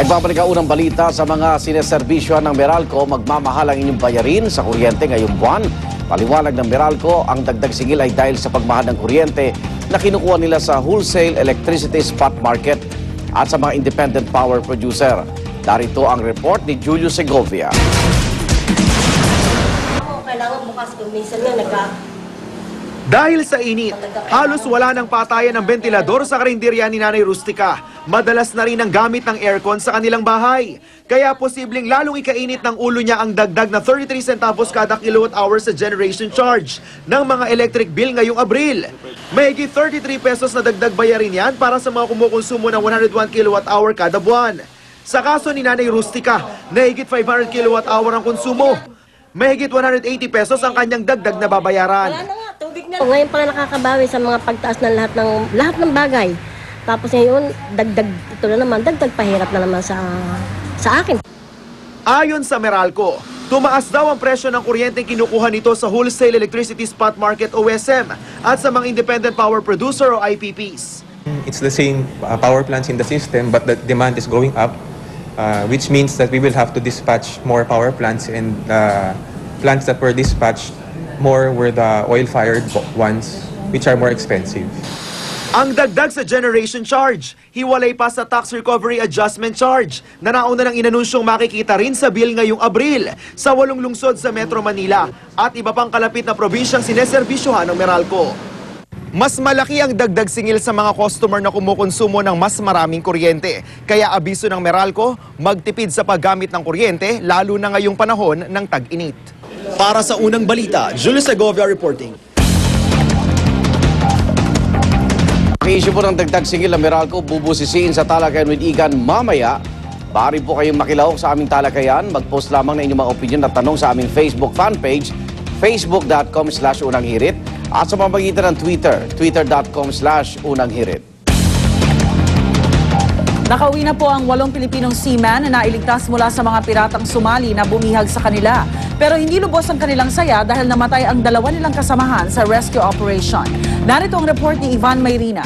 Nagbabalik ang unang balita sa mga sineserbisyohan ng Meralco. Magmamahal ang inyong bayarin sa kuryente ngayong buwan. Paliwanag ng Meralco, ang dagdag singil ay dahil sa pagmahal ng kuryente na kinukuha nila sa wholesale electricity spot market at sa mga independent power producer. Darito ang report ni Julio Segovia. Kailangan bukas kung minsan nga Dahil sa init, halos wala ng patayan ng ventilador sa karinderya ni Nanay Rustica. Madalas na rin ang gamit ng aircon sa kanilang bahay. Kaya posibleng lalong ikainit ng ulo niya ang dagdag na 33 centavos kada kilowatt-hour sa generation charge ng mga electric bill ngayong Abril. Mahigit 33 pesos na dagdag bayarin yan para sa mga kumukonsumo ng 101 kilowatt-hour kada buwan. Sa kaso ni Nanay Rustica, nahigit 500 kilowatt-hour ang konsumo. Mahigit 180 pesos ang kanyang dagdag na babayaran. Ngayon pa nakakabawi sa mga pagtaas ng lahat ng bagay. Tapos ngayon, ito na naman, dagdag pahirap na naman sa akin. Ayon sa Meralco, tumaas daw ang presyo ng kuryenteng kinukuha nito sa Wholesale Electricity Spot Market o WSM at sa mga Independent Power Producer o IPPs. It's the same power plants in the system, but the demand is going up, which means that we will have to dispatch more power plants, and plants that were dispatched more were the oil-fired ones, which are more expensive. Ang dagdag sa generation charge, hiwalay pa sa tax recovery adjustment charge na nauna nang inanunsyong makikita rin sa bill ngayong Abril sa 8 lungsod sa Metro Manila at iba pang kalapit na probinsyang sineserbisyohan ng Meralco. Mas malaki ang dagdag singil sa mga customer na kumukonsumo ng mas maraming kuryente. Kaya abiso ng Meralco, magtipid sa paggamit ng kuryente lalo na ngayong panahon ng tag-init. Para sa unang balita, Julio Segovia reporting. Issue po ng dagdag singil ng Meralco, bubusisiin sa talakayan with Igan mamaya. Bari po kayong makilahok sa aming talakayan. Mag-post lamang na inyong mga opinion at tanong sa aming Facebook fanpage, facebook.com/unanghirit, at sa pamamagitan ng Twitter, twitter.com/unanghirit. Nakauwi na po ang 8 Pilipinong seaman na nailigtas mula sa mga piratang Somali na bumihag sa kanila. Pero hindi lubos ang kanilang saya dahil namatay ang 2 nilang kasamahan sa rescue operation. Narito ang report ni Ivan Mayrina.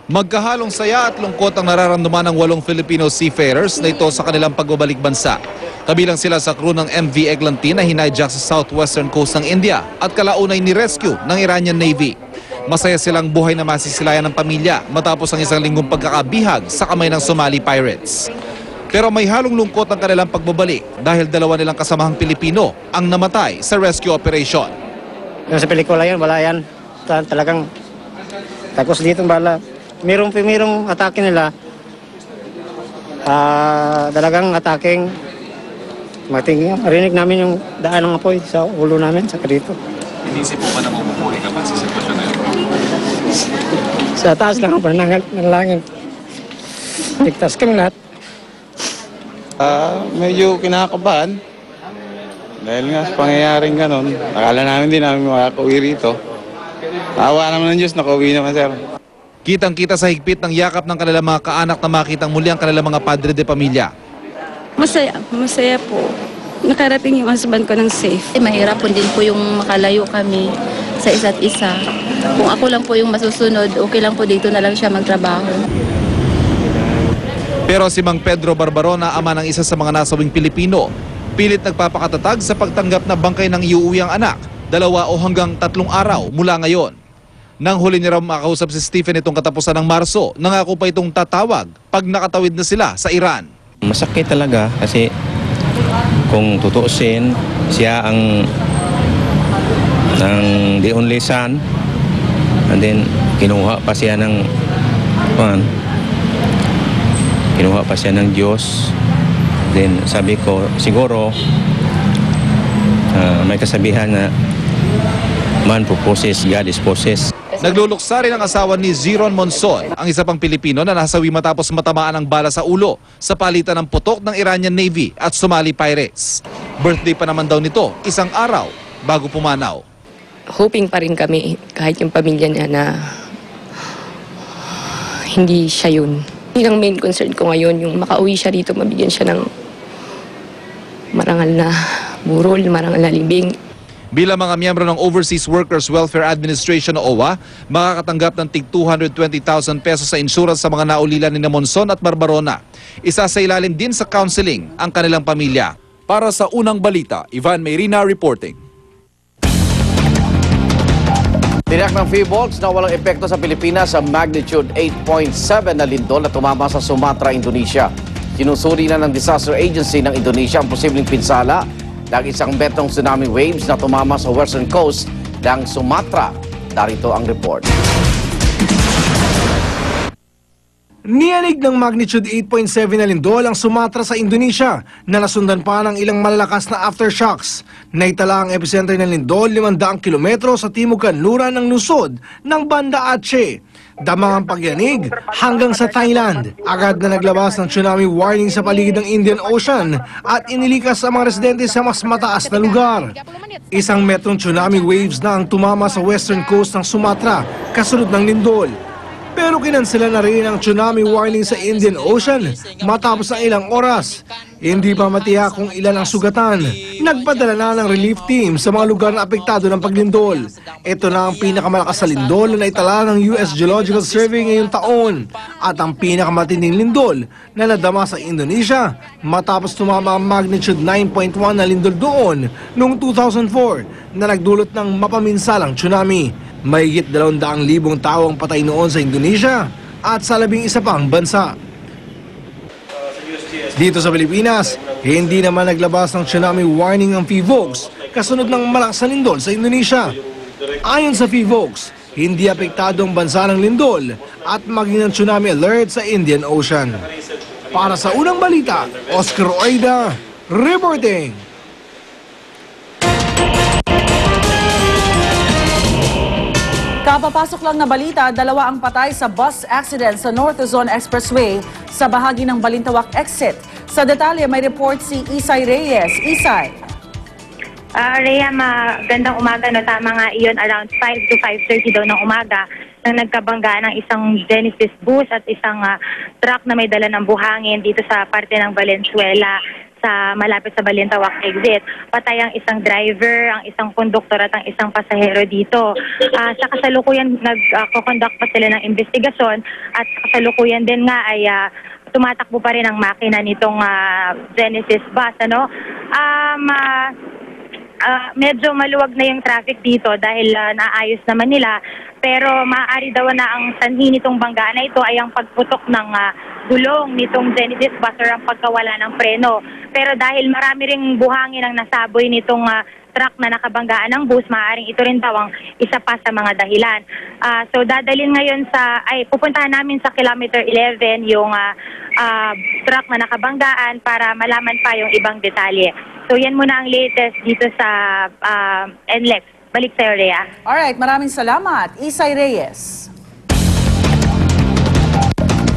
Magkahalong saya at lungkot ang nararamdaman ng 8 Filipino seafarers na ito sa kanilang pagbabalik bansa. Kabilang sila sa crew ng MV Eglantine na hinayjack sa southwestern coast ng India at kalaunay ni rescue ng Iranian Navy. Masaya silang buhay na masisilayan ng pamilya matapos ang 1 linggong pagkakabihag sa kamay ng Somali pirates. Pero may halong lungkot ang kanilang pagbabalik dahil 2 nilang kasamahang Pilipino ang namatay sa rescue operation. Yung sa pelikula yan, wala yan. Talagang tapos dito bala. Mirong atake nila. Talagang ataking marinig namin yung daan ng apoy sa ulo namin, saka dito. Inisip mo ba na mabubuhay ka pa sa sitwasyon na yun? Sa taas lang ang panangal ng langit. Ligtas kami lahat. Medyo kinakabahan. Dahil nga sa pangyayaring ganon, akala namin din namin makakauwi rito. Awa naman ng Diyos, nakauwi naman sir. Kitang-kita sa higpit ng yakap ng kanilang mga kaanak na makitang muli ang kanilang mga padre de pamilya. Masaya po. Nakarating yung husband ko ng safe. Mahirap po din po yung makalayo kami sa isa't isa. Kung ako lang po yung masusunod, okay lang po dito na lang siya magtrabaho. Pero si Mang Pedro Barbarona, ama ng isa sa mga nasawing Pilipino, pilit nagpapakatatag sa pagtanggap na bangkay ng iuuwing anak, 2 o hanggang 3 araw mula ngayon. Nang huli niya raw makausap si Stephen itong katapusan ng Marso, nangako pa itong tatawag pag nakatawid na sila sa Iran. Masakit talaga kasi kung tutuusin, siya ang the only son, and then kinuha pa siya ng Diyos. Then sabi ko, siguro may kasabihan na man proposes, God disposes. Nagluluksa rin ang asawa ni Ziron Monson, ang isa pang Pilipino na nasawi matapos matamaan ng bala sa ulo sa palitan ng putok ng Iranian Navy at Somali pirates. Birthday pa naman daw nito, 1 araw bago pumanaw. Hoping pa rin kami, kahit yung pamilya niya, na hindi siya yun. Yung main concern ko ngayon, yung makauwi siya rito, mabigyan siya ng marangal na burol, marangal na libing. Bilang mga miyembro ng Overseas Workers Welfare Administration o OWA, makakatanggap ng tig 220,000 pesos sa insurance sa mga naulila ni Monson at Barbarona. Isa sa ilalim din sa counseling ang kanilang pamilya. Para sa unang balita, Ivan Mayrina reporting. Tiniyak ng PHIVOLCS na walang epekto sa Pilipinas sa magnitude 8.7 na lindol na tumama sa Sumatra, Indonesia. Sinusuri na ng Disaster Agency ng Indonesia ang posibleng pinsala ng isang metrong tsunami waves na tumama sa western coast ng Sumatra. Darito ang report. Niyanig ng magnitude 8.7 na lindol ang Sumatra sa Indonesia na nasundan pa ng ilang malalakas na aftershocks. Naitala ang epicenter ng lindol 500 kilometro sa timog kanluran ng lungsod ng Banda Aceh. Damang ang pagyanig hanggang sa Thailand. Agad na naglabas ng tsunami warning sa paligid ng Indian Ocean at inilikas ang mga residente sa mas mataas na lugar. Isang metrong tsunami waves na ang tumama sa western coast ng Sumatra kasunod ng lindol. Pero kinansela na rin ang tsunami warning sa Indian Ocean matapos ang ilang oras. Hindi pa matiyak kung ilan ang sugatan. Nagpadala na ng relief team sa mga lugar na apektado ng paglindol. Ito na ang pinakamalakas na lindol na naitala ng US Geological Survey ngayong taon at ang pinakamatinding lindol na nadama sa Indonesia matapos tumama ang magnitude 9.1 na lindol doon noong 2004 na nagdulot ng mapaminsalang tsunami. Mahigit 200,000 tao ang patay noon sa Indonesia at sa 11 pang bansa. Dito sa Pilipinas, hindi naman naglabas ng tsunami warning ang PHIVOLCS kasunod ng malakas na lindol sa Indonesia. Ayon sa PHIVOLCS, hindi apektado ang bansa ng lindol at maging ng tsunami alert sa Indian Ocean. Para sa unang balita, Oscar Oida, reporting. Kapapasok lang na balita, 2 ang patay sa bus accident sa North Luzon Expressway sa bahagi ng Balintawak exit. Sa detalye, may report si Isay Reyes. Isay. Rhea, magandang umaga. No? Tama nga iyon, around 5 to 5:30 daw ng umaga nang nagkabangga ng isang Genesis bus at isang truck na may dala ng buhangin dito sa parte ng Valenzuela sa malapit sa Balintawak exit. Patay ang isang driver, ang isang konduktor at ang isang pasahero dito. Sa kasalukuyan, nag-conduct pa sila ng investigasyon at sa kasalukuyan din nga ay tumatakbo pa rin ang makina nitong Genesis bus. Ano? Medyo maluwag na yung traffic dito dahil naayos naman nila. Pero maaari daw na ang sanhi nitong bangga na ito ay ang pagputok ng gulong nitong Genesis bus or ang pagkawala ng preno. Pero dahil marami ring buhangin ang nasaboy nitong truck na nakabanggaan ng bus, maaaring ito rin daw ang isa pa sa mga dahilan. So dadalhin ngayon pupuntahan namin sa kilometer 11 yung truck na nakabanggaan para malaman pa yung ibang detalye. So yan muna ang latest dito sa NLEX. Balik sa'yo, Rhea. Alright, maraming salamat. Isay Reyes.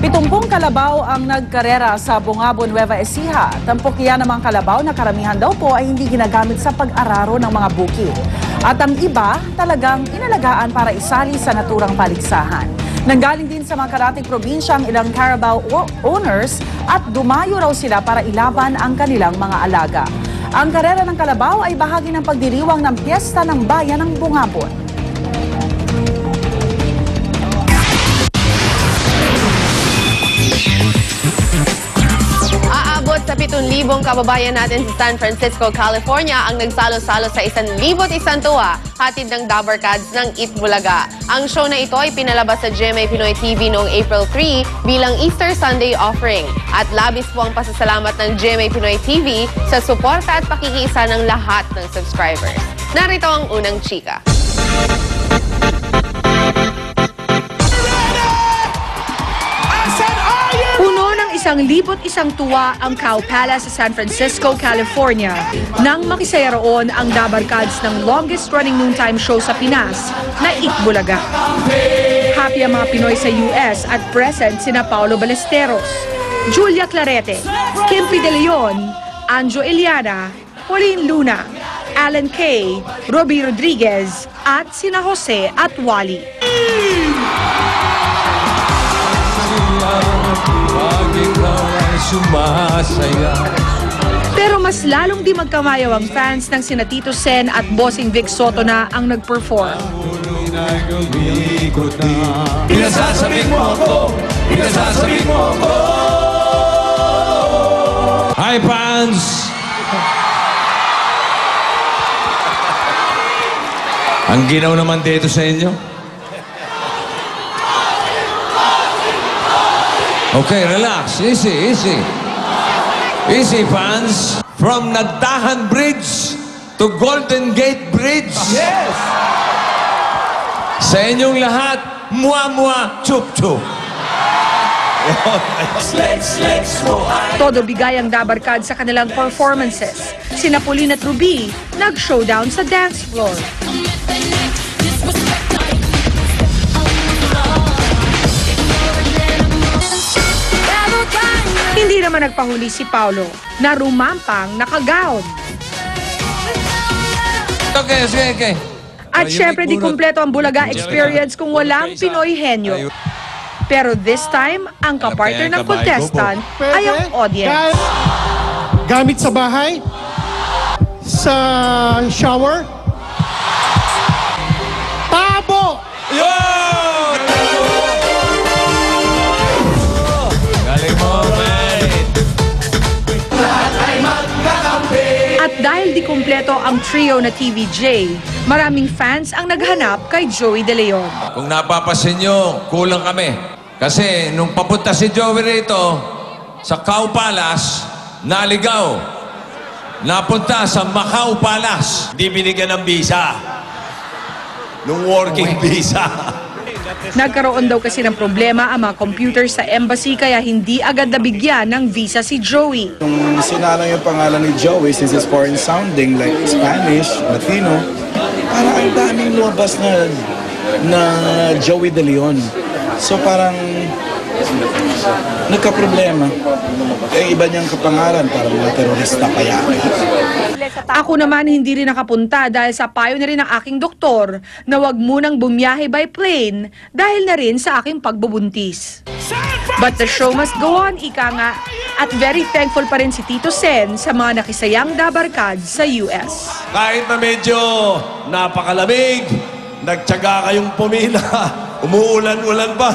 70 kalabaw ang nagkarera sa Bungabo, Nueva Ecija. Tampok yan namang kalabaw na karamihan daw po ay hindi ginagamit sa pag-araro ng mga bukid. At ang iba talagang inalagaan para isali sa naturang paligsahan. Nanggaling din sa mga karating probinsya ang ilang Carabao owners at dumayo raw sila para ilaban ang kanilang mga alaga. Ang karera ng kalabaw ay bahagi ng pagdiriwang ng Piyesta ng Bayan ng Bungabon. Aabot sa 7,000 kababayan natin sa San Francisco, California ang nagsalo-salo sa 1,001 tuwa hatid ng Dabarkads ng Itbulaga. Ang show na ito ay pinalabas sa GMA Pinoy TV noong April 3 bilang Easter Sunday offering. At labis po ang pasasalamat ng GMA Pinoy TV sa suporta at pakikiisa ng lahat ng subscribers. Narito ang unang chika. Puno ng 1,001 tuwa ang Cow Palace sa San Francisco, California nang makisaya roon ang Dabarkads ng longest-running noontime show sa Pinas na Itbulaga. Happy ang mga Pinoy sa US at present sina Paolo Ballesteros, Julia Clarete, Kimpi De Leon, Anjo Eliana, Pauline Luna, Alan Kay, Robbie Rodriguez at sina Jose at Wally. Pag ikaw ay sumasaya, Pero mas lalong di magkamayaw ang fans ng sina Tito Sen at Bossing Vic Soto na ang nag-perform. Pinasasabi mo ako! Pinasasabi mo ako! Hi, fans! Ang ginaw naman dito sa inyo. Okay, relax. Easy, easy. Easy, fans. From Nagdahan Bridge to Golden Gate Bridge. Yes! Sa inyong lahat, mua-mua, chup-chup. Todo bigay ang Dabarkad sa kanilang performances. Sina Pauline at Ruby nag-showdown sa dance floor. Hindi naman nagpahuli si Paulo na rumampang nakagaon. Okay. At syempre di kumpleto ang Bulaga experience kung walang Pinoy henyo. Pero this time, ang kapartner ng contestant ay ang audience. Gamit sa bahay, sa shower, tabo! At dahil di kumpleto ang trio na TVJ, maraming fans ang naghanap kay Joey De Leon. Kung napapasin nyo, kulang kami. Kasi nung papunta si Joey rito, sa Cow Palace, naligaw. Napunta sa Macau Palace. Di binigyan ng visa. Nung working visa. Nagkaroon daw kasi ng problema ang mga computer sa embassy kaya hindi agad nabigyan ng visa si Joey. Nung sinalang yung pangalan ni Joey, since it's foreign sounding like Spanish, Latino, parang ang daming lumabas na Joey De Leon. So parang nagka-problema. Eh, iba niyang kapangalan, parang mga terorista kaya. Ako naman hindi rin nakapunta dahil sa payo na rin ng aking doktor na wag munang bumiyahe by plane dahil na rin sa aking pagbubuntis. But the show must go on, ika nga. At very thankful pa rin si Tito Sen sa mga nakisayang Dabarkad sa US. Kahit na medyo napakalamig, nagtyaga kayong pumila, umuulan-ulan pa.